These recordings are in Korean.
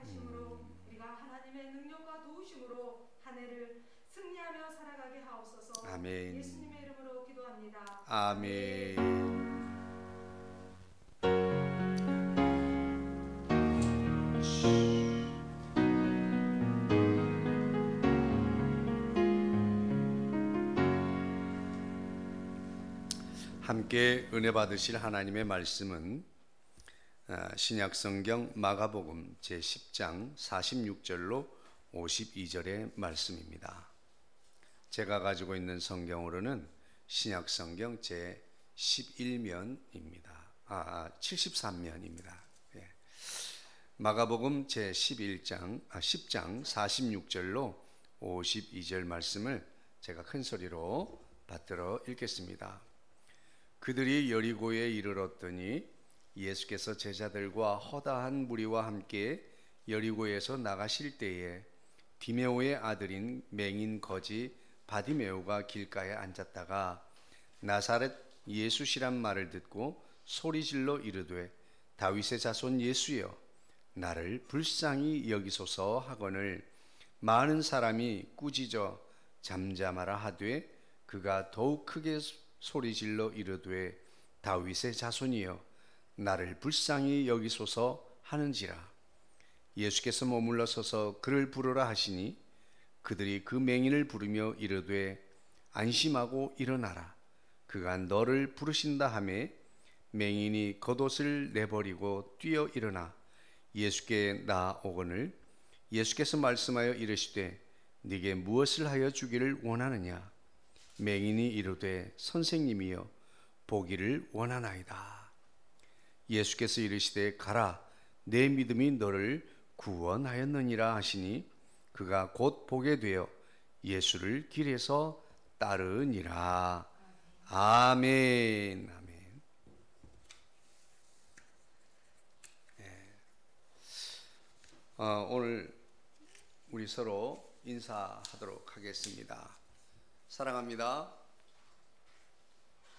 하심으로 우리가 하나님의 능력과 도우심으로 한 해를 승리하며 살아가게 하옵소서. 아멘. 예수님의 이름으로 기도합니다. 아멘. 함께 은혜 받으실 하나님의 말씀은 신약성경 마가복음 제10장 46절로 52절의 말씀입니다. 제가 가지고 있는 성경으로는 신약성경 제11면입니다. 73면입니다. 예. 마가복음 제10장 46절로 52절 말씀을 제가 큰 소리로 받들어 읽겠습니다. 그들이 여리고에 이르렀더니 예수께서 제자들과 허다한 무리와 함께 여리고에서 나가실 때에 디메오의 아들인 맹인 거지 바디메오가 길가에 앉았다가 나사렛 예수시란 말을 듣고 소리질러 이르되 다윗의 자손 예수여 나를 불쌍히 여기소서 하거늘 많은 사람이 꾸짖어 잠잠하라 하되 그가 더욱 크게 소리질러 이르되 다윗의 자손이여 나를 불쌍히 여기소서 하는지라. 예수께서 머물러 서서 그를 부르라 하시니 그들이 그 맹인을 부르며 이르되 안심하고 일어나라 그가 너를 부르신다 하매 맹인이 겉옷을 내버리고 뛰어 일어나 예수께 나아오거늘 예수께서 말씀하여 이르시되 네게 무엇을 하여 주기를 원하느냐. 맹인이 이르되 선생님이여 보기를 원하나이다. 예수께서 이르시되 가라 내 믿음이 너를 구원하였느니라 하시니 그가 곧 보게 되어 예수를 길에서 따르니라. 아멘. 아멘. 네. 오늘 우리 서로 인사하도록 하겠습니다. 사랑합니다.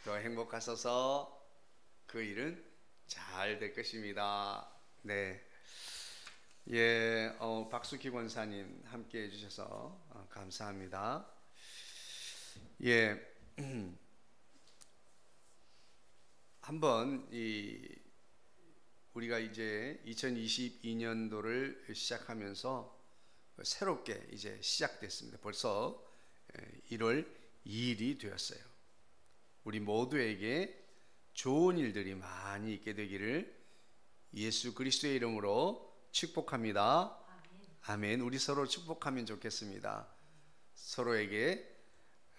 더 행복하소서. 그 일은 잘 될 것입니다. 네. 예, 박수기 권사님 함께 해주셔서 감사합니다. 예, 한번 우리가 이제 2022년도를 시작하면서 새롭게 이제 시작됐습니다. 벌써 1월 2일이 되었어요. 우리 모두에게 좋은 일들이 많이 있게 되기를 예수 그리스도의 이름으로 축복합니다. 아멘. 우리 서로 축복하면 좋겠습니다. 서로에게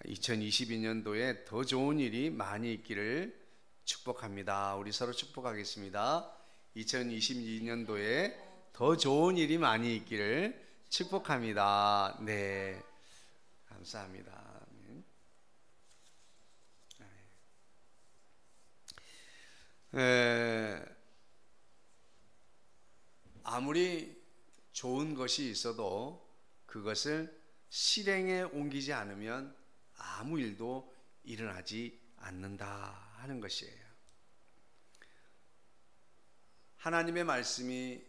2022년도에 더 좋은 일이 많이 있기를 축복합니다. 우리 서로 축복하겠습니다. 2022년도에 더 좋은 일이 많이 있기를 축복합니다. 네. 감사합니다. 아무리 좋은 것이 있어도 그것을 실행에 옮기지 않으면 아무 일도 일어나지 않는다 하는 것이에요. 하나님의 말씀이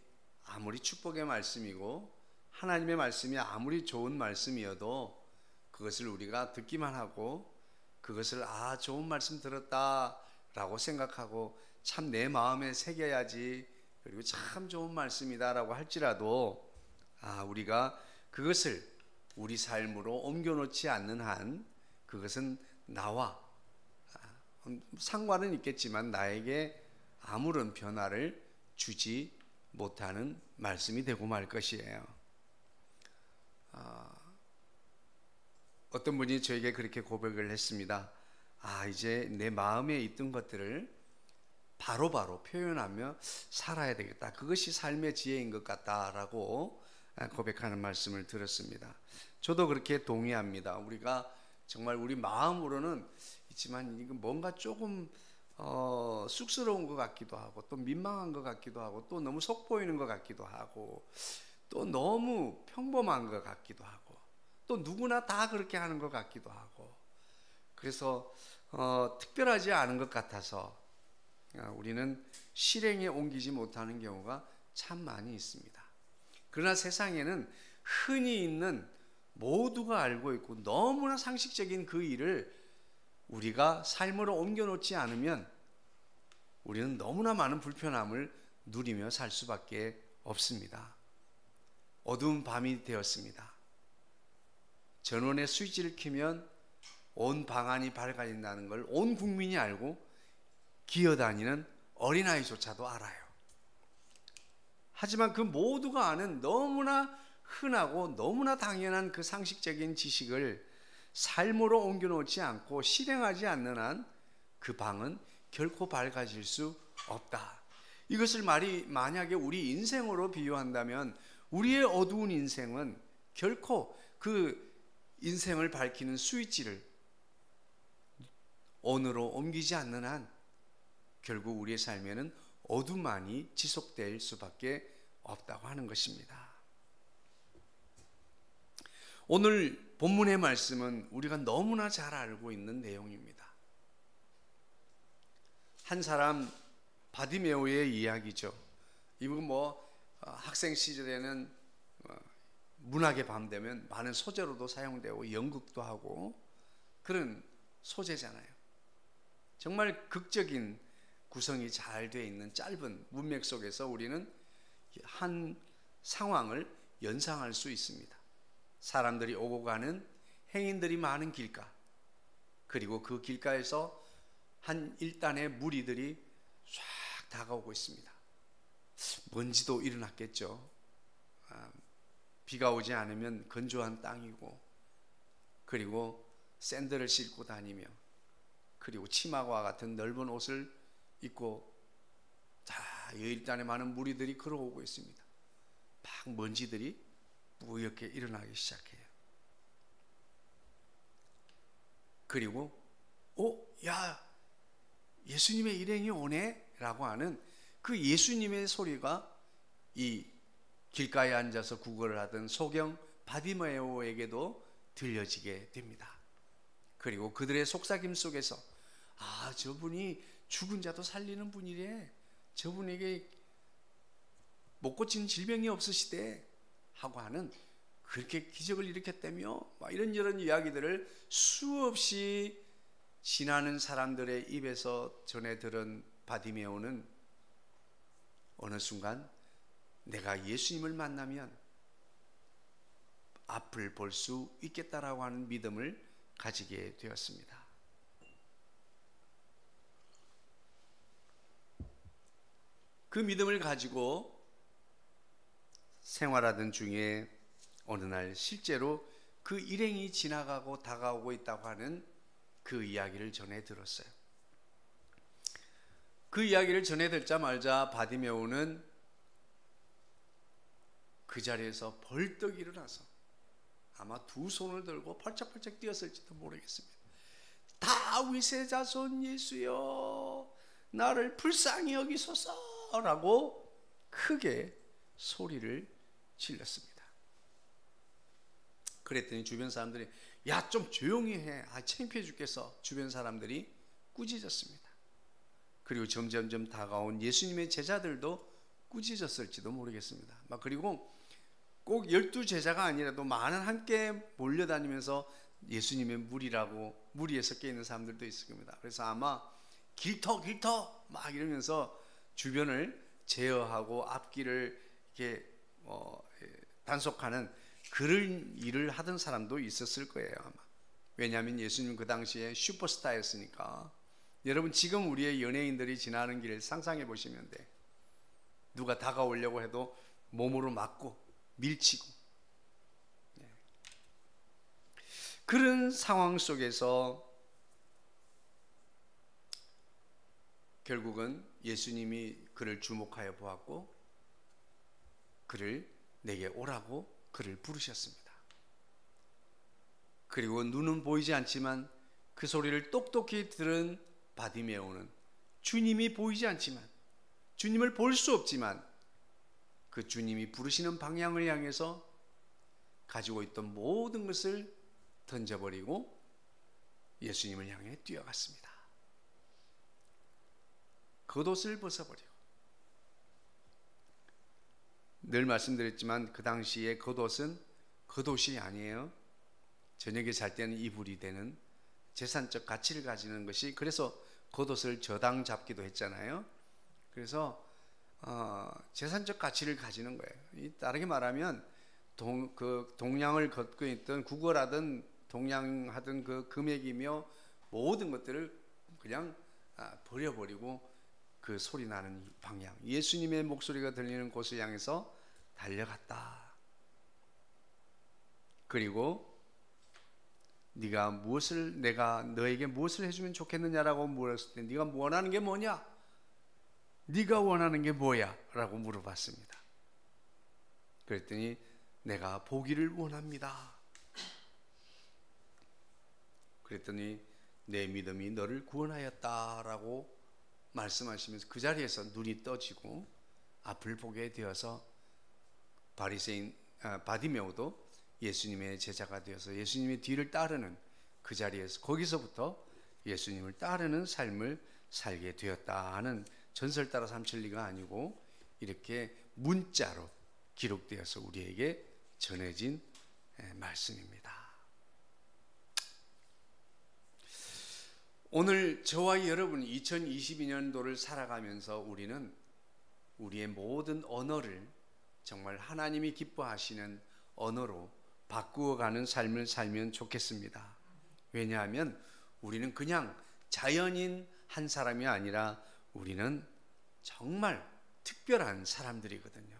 아무리 축복의 말씀이고 하나님의 말씀이 아무리 좋은 말씀이어도 그것을 우리가 듣기만 하고 그것을 좋은 말씀 들었다 라고 생각하고 참 내 마음에 새겨야지 그리고 참 좋은 말씀이다 라고 할지라도 우리가 그것을 우리 삶으로 옮겨놓지 않는 한 그것은 나와 상관은 있겠지만 나에게 아무런 변화를 주지 못하는 말씀이 되고 말 것이에요. 어떤 분이 저에게 그렇게 고백을 했습니다. 이제 내 마음에 있던 것들을 바로바로 표현하며 살아야 되겠다. 그것이 삶의 지혜인 것 같다라고 고백하는 말씀을 들었습니다. 저도 그렇게 동의합니다. 우리가 정말 우리 마음으로는 있지만 이건 뭔가 조금 쑥스러운 것 같기도 하고 또 민망한 것 같기도 하고 또 너무 속 보이는 것 같기도 하고 또 너무 평범한 것 같기도 하고 또 누구나 다 그렇게 하는 것 같기도 하고 그래서 특별하지 않은 것 같아서 우리는 실행에 옮기지 못하는 경우가 참 많이 있습니다. 그러나 세상에는 흔히 있는, 모두가 알고 있고 너무나 상식적인 그 일을 우리가 삶으로 옮겨놓지 않으면 우리는 너무나 많은 불편함을 누리며 살 수밖에 없습니다. 어두운 밤이 되었습니다. 전원의 스위치를 켜면 온 방안이 밝아진다는 걸 온 국민이 알고 기어다니는 어린아이조차도 알아요. 하지만 그 모두가 아는 너무나 흔하고 너무나 당연한 그 상식적인 지식을 삶으로 옮겨놓지 않고 실행하지 않는 한 그 방은 결코 밝아질 수 없다. 이것을 만약에 우리 인생으로 비유한다면 우리의 어두운 인생은 결코 그 인생을 밝히는 스위치를 온으로 옮기지 않는 한 결국 우리의 삶에는 어둠만이 지속될 수밖에 없다고 하는 것입니다. 오늘 본문의 말씀은 우리가 너무나 잘 알고 있는 내용입니다. 한 사람 바디메오의 이야기죠. 이분 학생 시절에는 문학의 밤 되면 많은 소재로도 사용되고 연극도 하고 그런 소재잖아요. 정말 극적인 구성이 잘 되어 있는 짧은 문맥 속에서 우리는 한 상황을 연상할 수 있습니다. 사람들이 오고 가는, 행인들이 많은 길가, 그리고 그 길가에서 한 일단의 무리들이 쫙 다가오고 있습니다. 먼지도 일어났겠죠. 비가 오지 않으면 건조한 땅이고, 그리고 샌들을 신고 다니며, 그리고 치마와 같은 넓은 옷을 입고 일단에 많은 무리들이 걸어오고 있습니다. 막 먼지들이 뿌옇게 일어나기 시작해요. 그리고 야, 예수님의 일행이 오네? 라고 하는 그 예수님의 소리가 이 길가에 앉아서 구걸을 하던 소경 바디메오에게도 들려지게 됩니다. 그리고 그들의 속삭임 속에서 저분이 죽은 자도 살리는 분이래, 저분에게 못 고치는 질병이 없으시대 하고 하는, 그렇게 기적을 일으켰다며 이런저런 이야기들을 수없이 지나는 사람들의 입에서 전해 들은 바디메오는 어느 순간 내가 예수님을 만나면 앞을 볼 수 있겠다라고 하는 믿음을 가지게 되었습니다. 그 믿음을 가지고 생활하던 중에 어느 날 실제로 그 일행이 지나가고 다가오고 있다고 하는 그 이야기를 전해 들었어요. 그 이야기를 전해 듣자마자 바디메오는 그 자리에서 벌떡 일어나서 아마 두 손을 들고 펄쩍펄쩍 뛰었을지도 모르겠습니다. 다윗의 자손 예수여, 나를 불쌍히 여기소서라고 크게 소리를 질렀습니다. 그랬더니 주변 사람들이 야, 좀 조용히 해, 창피해 죽겠어. 주변 사람들이 꾸짖었습니다. 그리고 점점점 다가온 예수님의 제자들도 꾸짖었을지도 모르겠습니다. 그리고 꼭 12제자가 아니라도 많은 함께 몰려다니면서 예수님의 무리에 섞여 있는 사람들도 있을 겁니다. 그래서 아마 길터 막 이러면서 주변을 제어하고 앞길을 이렇게 단속하는 그런 일을 하던 사람도 있었을 거예요, 아마. 왜냐하면 예수님 그 당시에 슈퍼스타였으니까. 여러분, 지금 우리의 연예인들이 지나는 길을 상상해 보시면 돼. 누가 다가오려고 해도 몸으로 막고 밀치고. 그런 상황 속에서 결국은 예수님이 그를 주목하여 보았고 그를 내게 오라고 그를 부르셨습니다. 그리고 눈은 보이지 않지만 그 소리를 똑똑히 들은 바디메오는 주님이 보이지 않지만, 주님을 볼 수 없지만 그 주님이 부르시는 방향을 향해서 가지고 있던 모든 것을 던져버리고 예수님을 향해 뛰어갔습니다. 겉옷을 벗어버리고 늘 말씀드렸지만 그 당시에 겉옷은 겉옷이 아니에요. 저녁에 잘 때는 이불이 되는 재산적 가치를 가지는 것이, 그래서 겉옷을 저당 잡기도 했잖아요. 그래서 재산적 가치를 가지는 거예요. 다르게 말하면 동량을 걷고 있던 구걸하던 동량하던 그 금액이며 모든 것들을 그냥 버려버리고 그 소리 나는 방향, 예수님의 목소리가 들리는 곳을 향해서 달려갔다. 그리고 네가 내가 너에게 무엇을 해주면 좋겠느냐라고 물었을 때 네가 원하는 게 뭐냐? 네가 원하는 게 뭐야? 라고 물어봤습니다. 그랬더니 내가 보기를 원합니다. 그랬더니 내 믿음이 너를 구원하였다라고 말씀하시면서 그 자리에서 눈이 떠지고 앞을 보게 되어서 바리새인 바디메오도 예수님의 제자가 되어서 예수님의 뒤를 따르는 그 자리에서, 거기서부터 예수님을 따르는 삶을 살게 되었다 하는 전설 따라 삼칠 리가 아니고 이렇게 문자로 기록되어서 우리에게 전해진 말씀입니다. 오늘 저와 여러분 2022년도를 살아가면서 우리는 우리의 모든 언어를 정말 하나님이 기뻐하시는 언어로 바꾸어가는 삶을 살면 좋겠습니다. 왜냐하면 우리는 그냥 자연인 한 사람이 아니라 우리는 정말 특별한 사람들이거든요.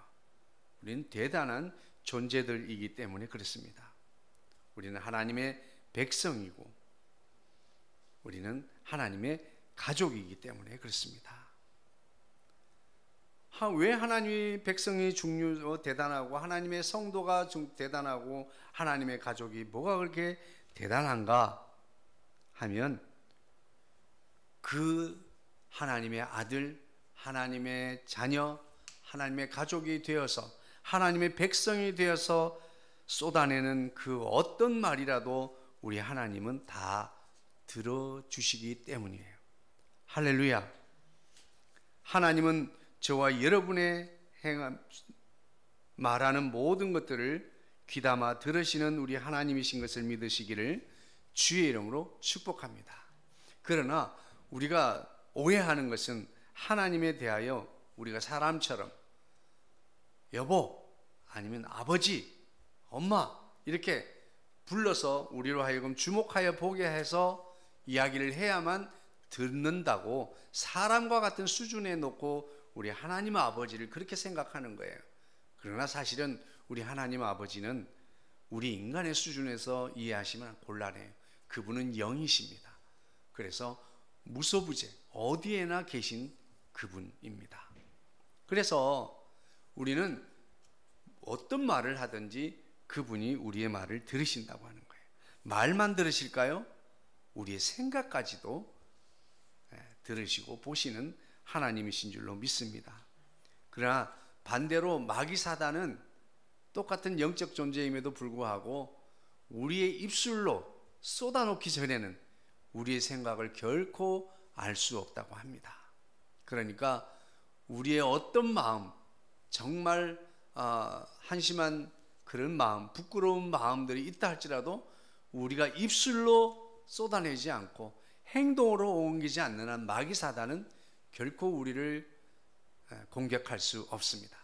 우리는 대단한 존재들이기 때문에 그렇습니다. 우리는 하나님의 백성이고 우리는 하나님의 가족이기 때문에 그렇습니다. 왜 하나님의 백성이 대단하고 하나님의 성도가 대단하고 하나님의 가족이 뭐가 그렇게 대단한가 하면 그 하나님의 아들, 하나님의 자녀, 하나님의 가족이 되어서 하나님의 백성이 되어서 쏟아내는 그 어떤 말이라도 우리 하나님은 다 들어주시기 때문이에요. 할렐루야. 하나님은 저와 여러분의 말하는 모든 것들을 귀담아 들으시는 우리 하나님이신 것을 믿으시기를 주의 이름으로 축복합니다. 그러나 우리가 오해하는 것은 하나님에 대하여 우리가 사람처럼 여보 아니면 아버지, 엄마 이렇게 불러서 우리로 하여금 주목하여 보게 해서 이야기를 해야만 듣는다고 사람과 같은 수준에 놓고 우리 하나님 아버지를 그렇게 생각하는 거예요. 그러나 사실은 우리 하나님 아버지는 우리 인간의 수준에서 이해하시면 곤란해요. 그분은 영이십니다. 그래서 무소부재 어디에나 계신 그분입니다. 그래서 우리는 어떤 말을 하든지 그분이 우리의 말을 들으신다고 하는 거예요. 말만 들으실까요? 우리의 생각까지도 들으시고 보시는 하나님이신 줄로 믿습니다. 그러나 반대로 마귀 사단은 똑같은 영적 존재임에도 불구하고 우리의 입술로 쏟아놓기 전에는 우리의 생각을 결코 알 수 없다고 합니다. 그러니까 우리의 어떤 마음, 정말 한심한 그런 마음, 부끄러운 마음들이 있다 할지라도 우리가 입술로 쏟아내지 않고 행동으로 옮기지 않는 한 마귀 사단은 결코 우리를 공격할 수 없습니다.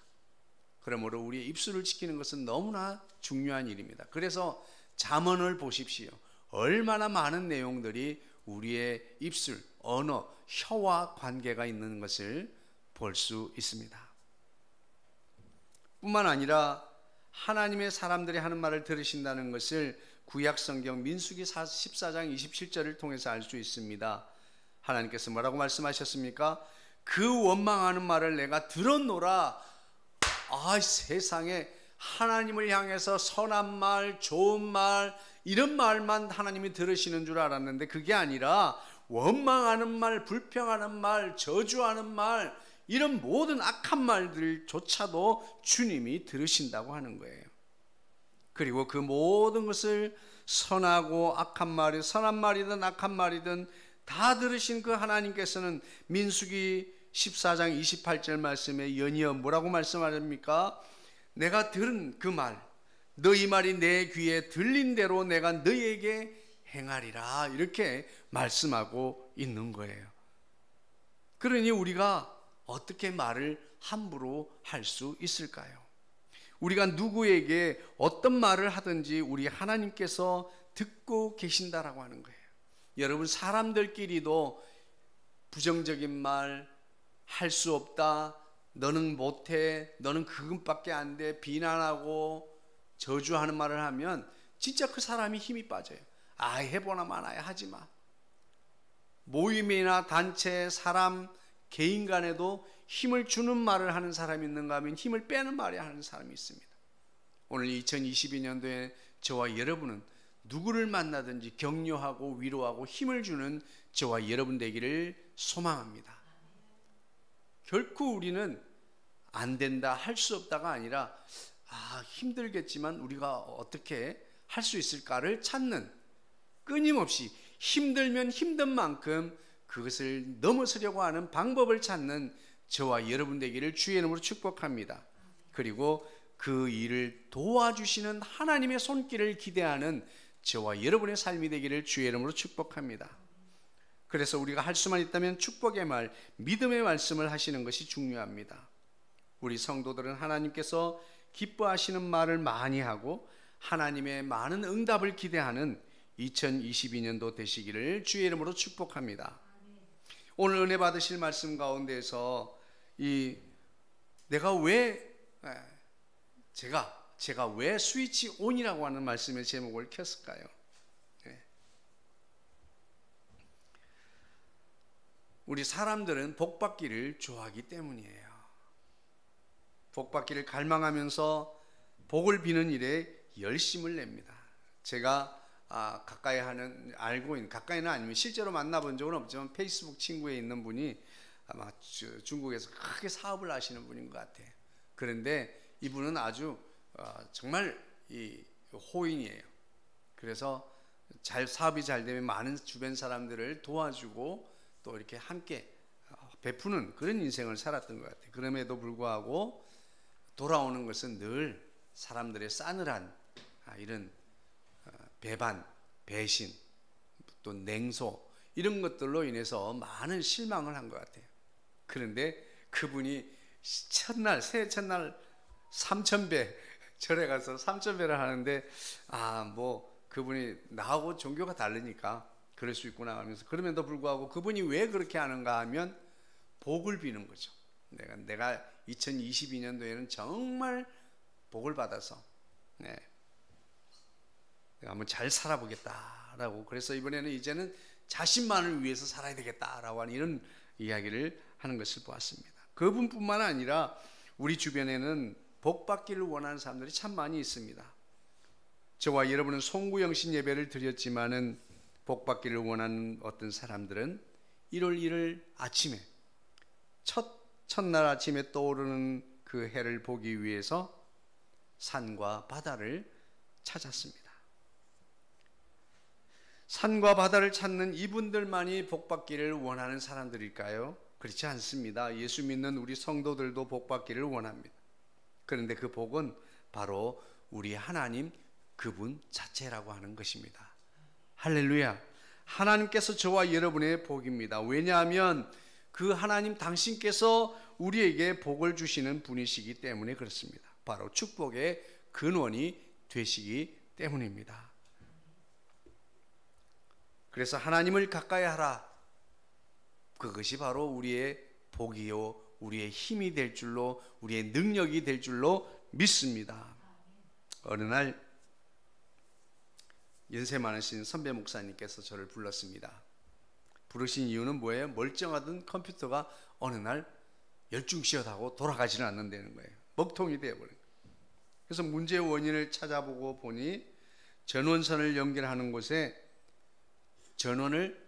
그러므로 우리의 입술을 지키는 것은 너무나 중요한 일입니다. 그래서 잠언을 보십시오. 얼마나 많은 내용들이 우리의 입술, 언어, 혀와 관계가 있는 것을 볼 수 있습니다. 뿐만 아니라 하나님의 사람들이 하는 말을 들으신다는 것을 구약성경 민수기 14장 27절을 통해서 알 수 있습니다. 하나님께서 뭐라고 말씀하셨습니까? 그 원망하는 말을 내가 들었노라. 세상에 하나님을 향해서 선한 말, 좋은 말 이런 말만 하나님이 들으시는 줄 알았는데 그게 아니라 원망하는 말, 불평하는 말, 저주하는 말 이런 모든 악한 말들조차도 주님이 들으신다고 하는 거예요. 그리고 그 모든 것을 선하고 악한 말이 선한 말이든 악한 말이든 다 들으신 그 하나님께서는 민수기 14장 28절 말씀에 연이어 뭐라고 말씀하십니까? 내가 들은 그 말, 너희 말이 내 귀에 들린 대로 내가 너희에게 행하리라, 이렇게 말씀하고 있는 거예요. 그러니 우리가 어떻게 말을 함부로 할 수 있을까요? 우리가 누구에게 어떤 말을 하든지 우리 하나님께서 듣고 계신다라고 하는 거예요. 여러분, 사람들끼리도 부정적인 말, 할 수 없다, 너는 못해, 너는 그것밖에 안 돼, 비난하고 저주하는 말을 하면 진짜 그 사람이 힘이 빠져요. 아, 해보나 마나야, 하지 마. 모임이나 단체, 사람, 개인 간에도 힘을 주는 말을 하는 사람이 있는가 하면 힘을 빼는 말을 하는 사람이 있습니다. 오늘 2022년도에 저와 여러분은 누구를 만나든지 격려하고 위로하고 힘을 주는 저와 여러분 되기를 소망합니다. 결코 우리는 안 된다, 할 수 없다가 아니라 힘들겠지만 우리가 어떻게 할 수 있을까를 찾는, 끊임없이 힘들면 힘든 만큼 그것을 넘어서려고 하는 방법을 찾는 저와 여러분 되기를 주의 이름으로 축복합니다. 그리고 그 일을 도와주시는 하나님의 손길을 기대하는 저와 여러분의 삶이 되기를 주의 이름으로 축복합니다. 그래서 우리가 할 수만 있다면 축복의 말, 믿음의 말씀을 하시는 것이 중요합니다. 우리 성도들은 하나님께서 기뻐하시는 말을 많이 하고 하나님의 많은 응답을 기대하는 2022년도 되시기를 주의 이름으로 축복합니다. 오늘 은혜 받으실 말씀 가운데서 제가 왜 스위치 온이라고 하는 말씀의 제목을 켰을까요? 우리 사람들은 복받기를 좋아하기 때문이에요. 복받기를 갈망하면서 복을 비는 일에 열심을 냅니다. 제가 가까이는 아니면 실제로 만나본 적은 없지만 페이스북 친구에 있는 분이 아마 중국에서 크게 사업을 하시는 분인 것 같아요. 그런데 이분은 아주 정말 호인이에요. 그래서 사업이 잘 되면 많은 주변 사람들을 도와주고 또 이렇게 함께 베푸는 그런 인생을 살았던 것 같아요. 그럼에도 불구하고 돌아오는 것은 늘 사람들의 싸늘한 이런 배반, 배신, 또 냉소, 이런 것들로 인해서 많은 실망을 한 것 같아요. 그런데 그분이 새해 첫날 3000배 절에 가서 3000배를 하는데 그분이 나하고 종교가 다르니까 그럴 수 있구나 하면서, 그럼에도 불구하고 그분이 왜 그렇게 하는가 하면 복을 비는 거죠. 내가 2022년도에는 정말 복을 받아서 내가 한번 잘 살아보겠다라고, 그래서 이제는 자신만을 위해서 살아야 되겠다라고 하는 이런 이야기를 하는 것을 보았습니다. 그분뿐만 아니라 우리 주변에는 복 받기를 원하는 사람들이 참 많이 있습니다. 저와 여러분은 송구영신 예배를 드렸지만은 복 받기를 원하는 어떤 사람들은 1월 1일 아침에 첫날 아침에 떠오르는 그 해를 보기 위해서 산과 바다를 찾았습니다. 산과 바다를 찾는 이분들만이 복 받기를 원하는 사람들일까요? 그렇지 않습니다. 예수 믿는 우리 성도들도 복 받기를 원합니다. 그런데 그 복은 바로 우리 하나님 그분 자체라고 하는 것입니다. 할렐루야. 하나님께서 저와 여러분의 복입니다. 왜냐하면 그 하나님 당신께서 우리에게 복을 주시는 분이시기 때문에 그렇습니다. 바로 축복의 근원이 되시기 때문입니다. 그래서 하나님을 가까이 하라. 그것이 바로 우리의 복이요, 우리의 힘이 될 줄로, 우리의 능력이 될 줄로 믿습니다. 어느 날 연세 많으신 선배 목사님께서 저를 불렀습니다. 부르신 이유는 뭐예요? 멀쩡하던 컴퓨터가 어느 날 열중시어하고 돌아가지는 않는다는 거예요. 먹통이 되어버린 거예요. 그래서 문제의 원인을 찾아보고 보니 전원선을 연결하는 곳에 전원을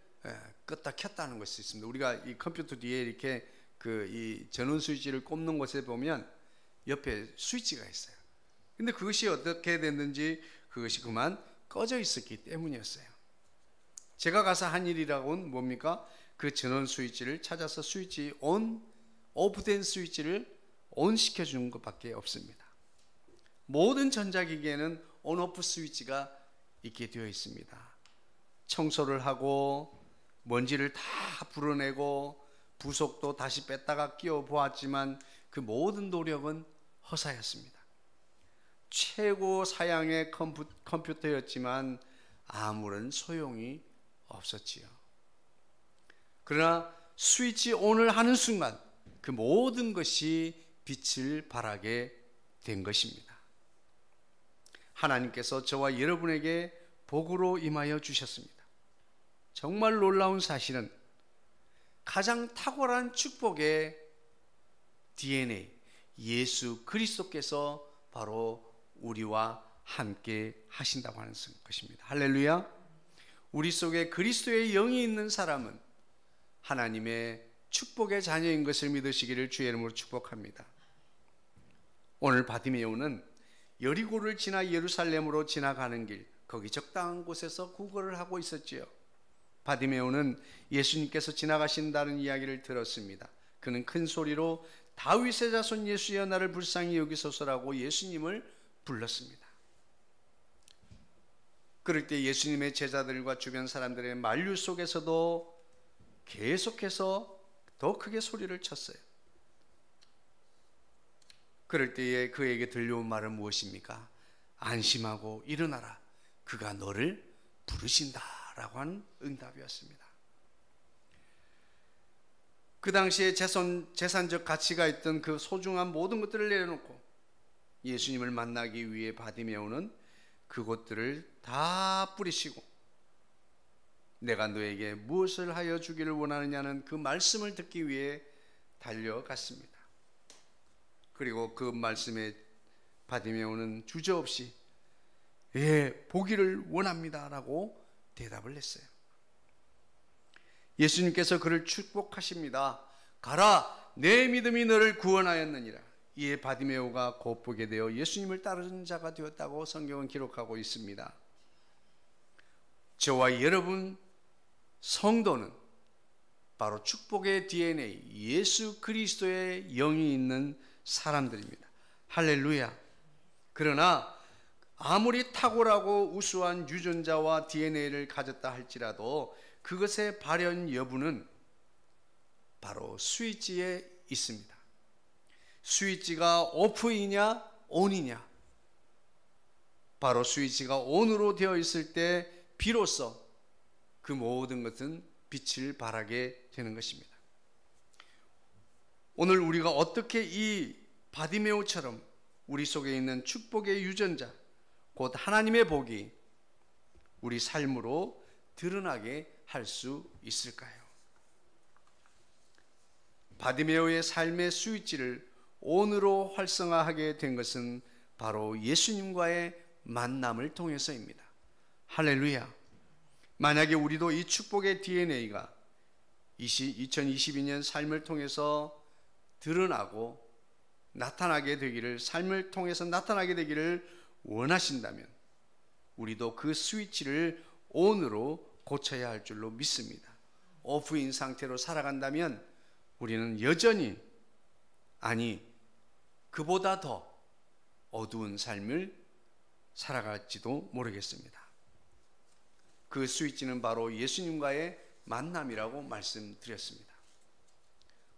껐다 켰다는 것이 있습니다. 우리가 이 컴퓨터 뒤에 이렇게 이 전원 스위치를 꼽는 곳에 보면 옆에 스위치가 있어요. 근데 그것이 어떻게 됐는지 그것이 그만 꺼져 있었기 때문이었어요. 제가 가서 한 일이라고는 뭡니까? 그 전원 스위치를 찾아서 오프된 스위치를 온 시켜주는 것밖에 없습니다. 모든 전자기기에는 온오프 스위치가 있게 되어 있습니다. 청소를 하고 먼지를 다 불어내고 부속도 다시 뺐다가 끼워 보았지만 그 모든 노력은 허사였습니다. 최고 사양의 컴퓨터였지만 아무런 소용이 없었지요. 그러나 스위치 온을 하는 순간 그 모든 것이 빛을 발하게 된 것입니다. 하나님께서 저와 여러분에게 복으로 임하여 주셨습니다. 정말 놀라운 사실은 가장 탁월한 축복의 DNA, 예수 그리스도께서 바로 우리와 함께 하신다고 하는 것입니다. 할렐루야. 우리 속에 그리스도의 영이 있는 사람은 하나님의 축복의 자녀인 것을 믿으시기를 주의 이름으로 축복합니다. 오늘 바디메오는 여리고를 지나 예루살렘으로 지나가는 길, 거기 적당한 곳에서 구걸을 하고 있었지요. 바디메오는 예수님께서 지나가신다는 이야기를 들었습니다. 그는 큰 소리로 다윗의 자손 예수여 나를 불쌍히 여기소서라고 예수님을 불렀습니다. 그럴 때 예수님의 제자들과 주변 사람들의 만류 속에서도 계속해서 더 크게 소리를 쳤어요. 그럴 때에 그에게 들려온 말은 무엇입니까? 안심하고 일어나라, 그가 너를 부르신다 라고 하는 응답이었습니다. 그 당시에 재산적 가치가 있던 그 소중한 모든 것들을 내려놓고 예수님을 만나기 위해 바디메오는 그것들을 다 뿌리시고 내가 너에게 무엇을 하여 주기를 원하느냐는 그 말씀을 듣기 위해 달려갔습니다. 그리고 그 말씀에 바디메오는 주저없이 예, 보기를 원합니다 라고 대답을 했어요. 예수님께서 그를 축복하십니다. 가라, 내 믿음이 너를 구원하였느니라. 이에 바디메오가 곧 보게 되어 예수님을 따르는 자가 되었다고 성경은 기록하고 있습니다. 저와 여러분 성도는 바로 축복의 DNA, 예수 그리스도의 영이 있는 사람들입니다. 할렐루야. 그러나 아무리 탁월하고 우수한 유전자와 DNA를 가졌다 할지라도 그것의 발현 여부는 바로 스위치에 있습니다. 스위치가 오프이냐 온이냐, 바로 스위치가 온으로 되어 있을 때 비로소 그 모든 것은 빛을 발하게 되는 것입니다. 오늘 우리가 어떻게 이 바디메오처럼 우리 속에 있는 축복의 유전자, 곧 하나님의 복이 우리 삶으로 드러나게 할 수 있을까요? 바디메오의 삶의 스위치를 온으로 활성화하게 된 것은 바로 예수님과의 만남을 통해서입니다. 할렐루야. 만약에 우리도 이 축복의 DNA가 2022년 삶을 통해서 드러나고 나타나게 되기를, 삶을 통해서 나타나게 되기를 원하신다면 우리도 그 스위치를 온으로 고쳐야 할 줄로 믿습니다. 오프인 상태로 살아간다면 우리는 여전히, 아니 그보다 더 어두운 삶을 살아갈지도 모르겠습니다. 그 스위치는 바로 예수님과의 만남이라고 말씀드렸습니다.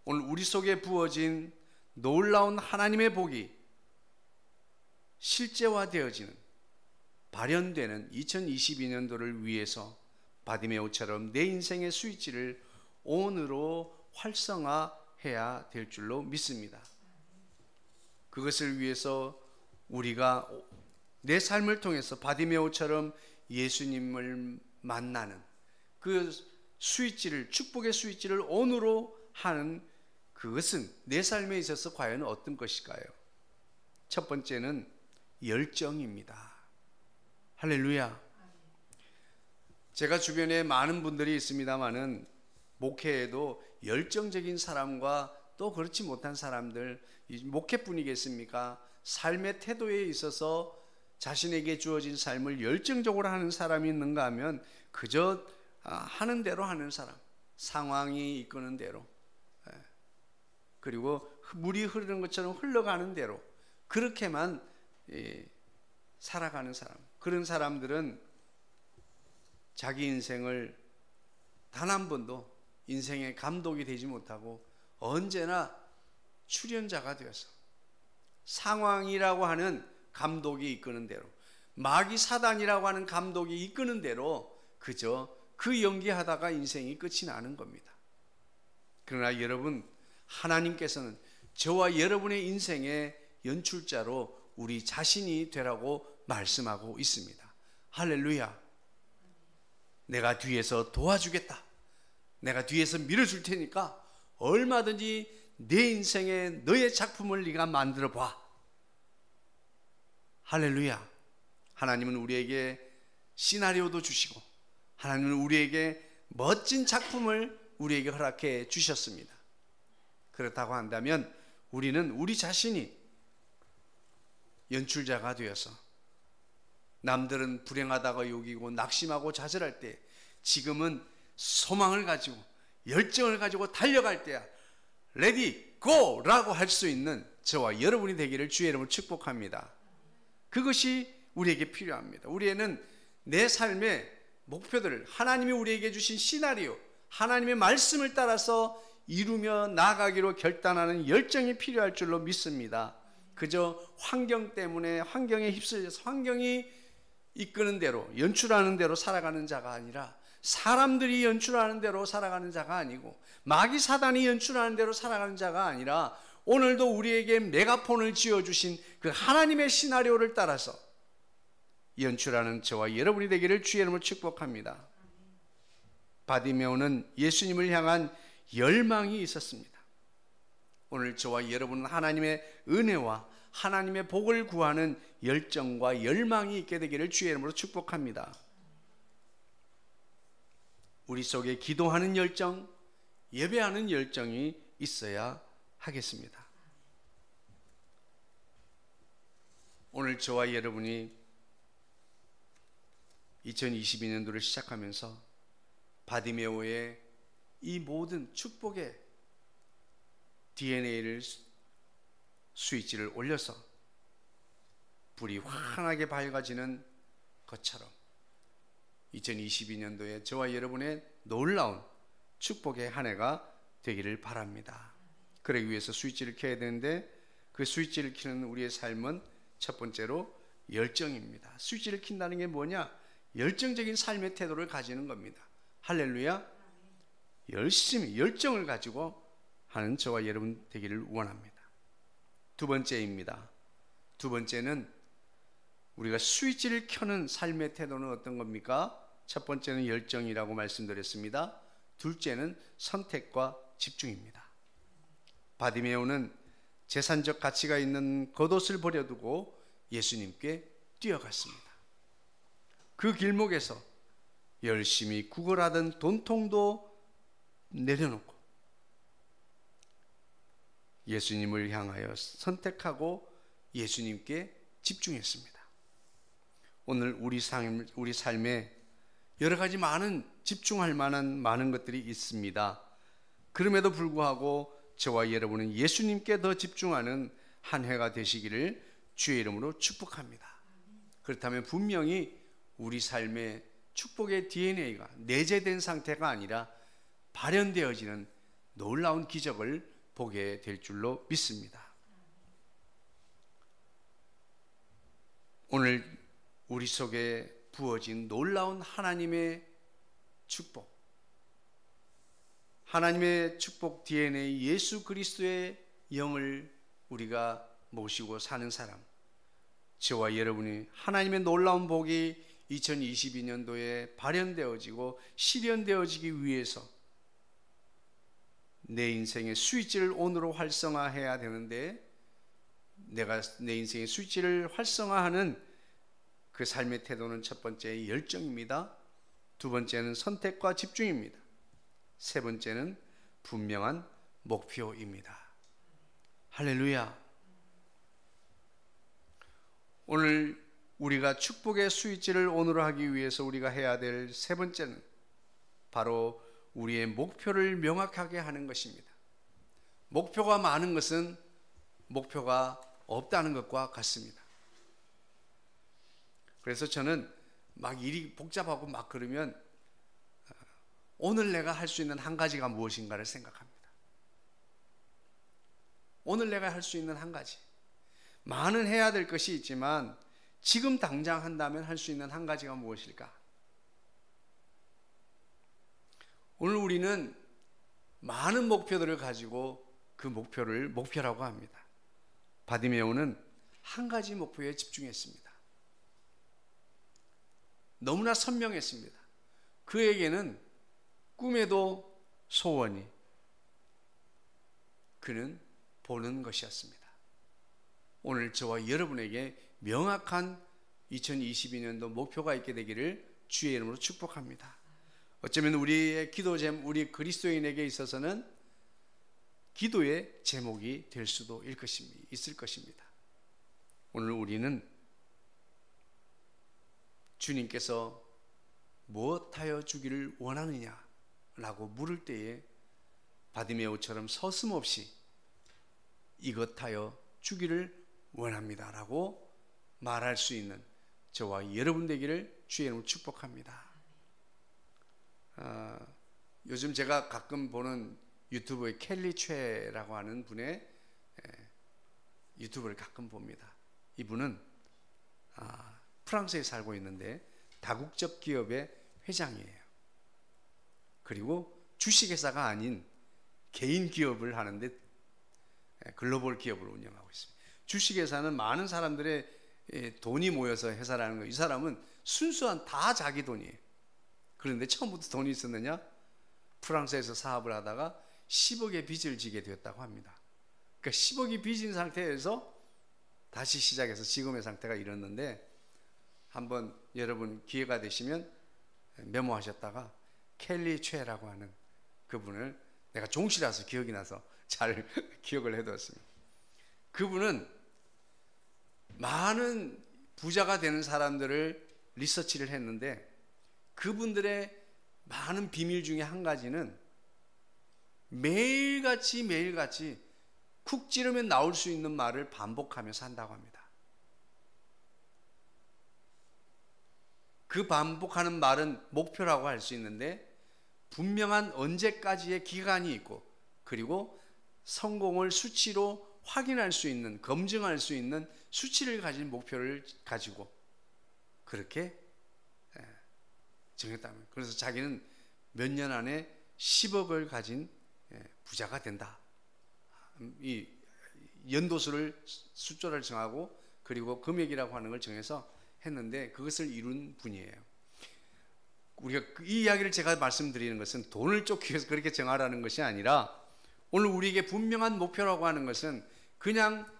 오늘 우리 속에 부어진 놀라운 하나님의 복이 실제화되어지는, 발현되는 2022년도를 위해서 바디메오처럼 내 인생의 스위치를 온으로 활성화해야 될 줄로 믿습니다. 그것을 위해서 우리가 내 삶을 통해서 바디메오처럼 예수님을 만나는 그 스위치를, 축복의 스위치를 온으로 하는 그것은 내 삶에 있어서 과연 어떤 것일까요? 첫 번째는 열정입니다. 할렐루야. 제가 주변에 많은 분들이 있습니다마는 목회에도 열정적인 사람과 또 그렇지 못한 사람들, 목회뿐이겠습니까? 삶의 태도에 있어서 자신에게 주어진 삶을 열정적으로 하는 사람이 있는가 하면 그저 하는 대로 하는 사람, 상황이 이끄는 대로, 그리고 물이 흐르는 것처럼 흘러가는 대로 그렇게만 살아가는 사람, 그런 사람들은 자기 인생을 단 한 번도 인생의 감독이 되지 못하고 언제나 출연자가 되어서 상황이라고 하는 감독이 이끄는 대로, 마귀 사단이라고 하는 감독이 이끄는 대로 그저 그 연기하다가 인생이 끝이 나는 겁니다. 그러나 여러분, 하나님께서는 저와 여러분의 인생의 연출자로 우리 자신이 되라고 말씀하고 있습니다. 할렐루야. 내가 뒤에서 도와주겠다. 내가 뒤에서 밀어줄 테니까 얼마든지 내 인생에 너의 작품을 네가 만들어 봐. 할렐루야. 하나님은 우리에게 시나리오도 주시고 하나님은 우리에게 멋진 작품을 우리에게 허락해 주셨습니다. 그렇다고 한다면 우리는 우리 자신이 연출자가 되어서 남들은 불행하다고 여기고 낙심하고 좌절할 때 지금은 소망을 가지고 열정을 가지고 달려갈 때야 레디 고! 라고 할 수 있는 저와 여러분이 되기를 주의 이름으로 축복합니다. 그것이 우리에게 필요합니다. 우리에는 내 삶의 목표들을 하나님이 우리에게 주신 시나리오, 하나님의 말씀을 따라서 이루며 나아가기로 결단하는 열정이 필요할 줄로 믿습니다. 그저 환경 때문에 환경에 휩쓸려서 환경이 이끄는 대로 연출하는 대로 살아가는 자가 아니라 사람들이 연출하는 대로 살아가는 자가 아니고 마귀 사단이 연출하는 대로 살아가는 자가 아니라 오늘도 우리에게 메가폰을 쥐어주신 그 하나님의 시나리오를 따라서 연출하는 저와 여러분이 되기를 주의 이름으로 축복합니다. 바디메오는 예수님을 향한 열망이 있었습니다. 오늘 저와 여러분은 하나님의 은혜와 하나님의 복을 구하는 열정과 열망이 있게 되기를 주의 이름으로 축복합니다. 우리 속에 기도하는 열정, 예배하는 열정이 있어야 하겠습니다. 오늘 저와 여러분이 2022년도를 시작하면서 바디메오의 이 모든 축복의 DNA를 스위치를 올려서 불이 환하게 밝아지는 것처럼 2022년도에 저와 여러분의 놀라운 축복의 한 해가 되기를 바랍니다. 그러기 위해서 스위치를 켜야 되는데 그 스위치를 켜는 우리의 삶은 첫 번째로 열정입니다. 스위치를 킨다는 게 뭐냐? 열정적인 삶의 태도를 가지는 겁니다. 할렐루야. 열심히 열정을 가지고 하는 저와 여러분 되기를 원합니다. 두 번째입니다. 두 번째는 우리가 스위치를 켜는 삶의 태도는 어떤 겁니까? 첫 번째는 열정이라고 말씀드렸습니다. 둘째는 선택과 집중입니다. 바디메오는 재산적 가치가 있는 겉옷을 버려두고 예수님께 뛰어갔습니다. 그 길목에서 열심히 구걸하던 돈통도 내려놓고 예수님을 향하여 선택하고 예수님께 집중했습니다. 오늘 우리 삶에 여러 가지 많은 집중할 만한 많은 것들이 있습니다. 그럼에도 불구하고 저와 여러분은 예수님께 더 집중하는 한 해가 되시기를 주의 이름으로 축복합니다. 그렇다면 분명히 우리 삶의 축복의 DNA가 내재된 상태가 아니라 발현되어지는 놀라운 기적을 보게 될 줄로 믿습니다. 오늘 우리 속에 부어진 놀라운 하나님의 축복, 하나님의 축복 DNA 예수 그리스도의 영을 우리가 모시고 사는 사람, 저와 여러분이 하나님의 놀라운 복이 2022년도에 발현되어지고 실현되어지기 위해서 내 인생의 스위치를 온으로 활성화해야 되는데, 내가 내 인생의 스위치를 활성화하는 그 삶의 태도는 첫 번째 열정입니다. 두 번째는 선택과 집중입니다. 세 번째는 분명한 목표입니다. 할렐루야. 오늘 우리가 축복의 스위치를 온으로 하기 위해서 우리가 해야 될 세 번째는 바로 우리의 목표를 명확하게 하는 것입니다. 목표가 많은 것은 목표가 없다는 것과 같습니다. 그래서 저는 막 일이 복잡하고 막 그러면 오늘 내가 할 수 있는 한 가지가 무엇인가를 생각합니다. 오늘 내가 할 수 있는 한 가지. 많은 해야 될 것이 있지만 지금 당장 한다면 할 수 있는 한 가지가 무엇일까? 오늘 우리는 많은 목표들을 가지고 그 목표를 목표라고 합니다. 바디메오는 한 가지 목표에 집중했습니다. 너무나 선명했습니다. 그에게는 꿈에도 소원이 그는 보는 것이었습니다. 오늘 저와 여러분에게 명확한 2022년도 목표가 있게 되기를 주의 이름으로 축복합니다. 어쩌면 우리의 기도제목, 우리 그리스도인에게 있어서는 기도의 제목이 될 수도 있을 것입니다. 오늘 우리는 주님께서 무엇하여 주기를 원하느냐라고 물을 때에 바디메오처럼 서슴없이 이것하여 주기를 원합니다라고 말할 수 있는 저와 여러분 되기를 주의 이름으로 축복합니다. 요즘 제가 가끔 보는 유튜브의 켈리 최라고 하는 분의 유튜브를 가끔 봅니다. 이분은 프랑스에 살고 있는데 다국적 기업의 회장이에요. 그리고 주식회사가 아닌 개인 기업을 하는데 글로벌 기업을 운영하고 있습니다. 주식회사는 많은 사람들의 돈이 모여서 회사라는 거예요. 이 사람은 순수한 다 자기 돈이에요. 그런데 처음부터 돈이 있었느냐? 프랑스에서 사업을 하다가 10억의 빚을 지게 되었다고 합니다. 그러니까 10억이 빚인 상태에서 다시 시작해서 지금의 상태가 이렇는데, 한번 여러분 기회가 되시면 메모하셨다가 켈리 최라고 하는 그분을, 내가 종씨라서 기억이 나서 잘 기억을 해두었습니다. 그분은 많은 부자가 되는 사람들을 리서치를 했는데 그분들의 많은 비밀 중에 한 가지는 매일같이 쿡 찌르면 나올 수 있는 말을 반복하면서 한다고 합니다. 그 반복하는 말은 목표라고 할 수 있는데 분명한 언제까지의 기간이 있고, 그리고 성공을 수치로 확인할 수 있는, 검증할 수 있는 수치를 가진 목표를 가지고 그렇게 정했다면, 그래서 자기는 몇 년 안에 10억을 가진 부자가 된다. 이 연도수를, 숫자를 정하고 그리고 금액이라고 하는 걸 정해서 했는데 그것을 이룬 분이에요. 우리가 이 이야기를 제가 말씀드리는 것은 돈을 쫓기 위해서 그렇게 정하라는 것이 아니라, 오늘 우리에게 분명한 목표라고 하는 것은 그냥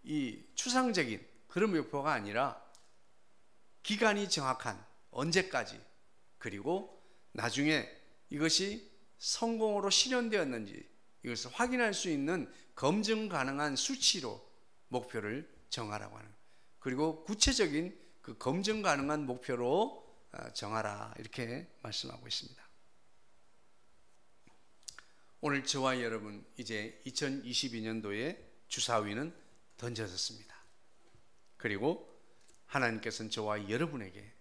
이 추상적인 그런 목표가 아니라 기간이 정확한, 언제까지, 그리고 나중에 이것이 성공으로 실현되었는지 이것을 확인할 수 있는 검증 가능한 수치로 목표를 정하라고 하는, 그리고 구체적인 그 검증 가능한 목표로 정하라, 이렇게 말씀하고 있습니다. 오늘 저와 여러분, 이제 2022년도에 주사위는 던져졌습니다. 그리고 하나님께서는 저와 여러분에게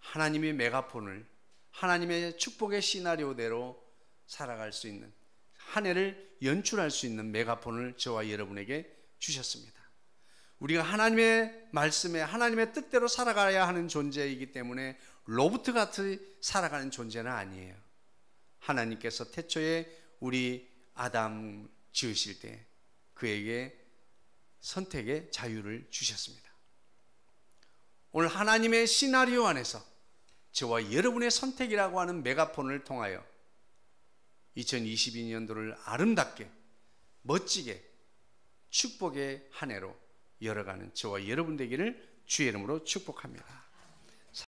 하나님의 메가폰을, 하나님의 축복의 시나리오대로 살아갈 수 있는, 한 해를 연출할 수 있는 메가폰을 저와 여러분에게 주셨습니다. 우리가 하나님의 말씀에, 하나님의 뜻대로 살아가야 하는 존재이기 때문에 로봇같이 살아가는 존재는 아니에요. 하나님께서 태초에 우리 아담 지으실 때 그에게 선택의 자유를 주셨습니다. 오늘 하나님의 시나리오 안에서 저와 여러분의 선택이라고 하는 메가폰을 통하여 2022년도를 아름답게, 멋지게, 축복의 한 해로 열어가는 저와 여러분 되기를 주의 이름으로 축복합니다.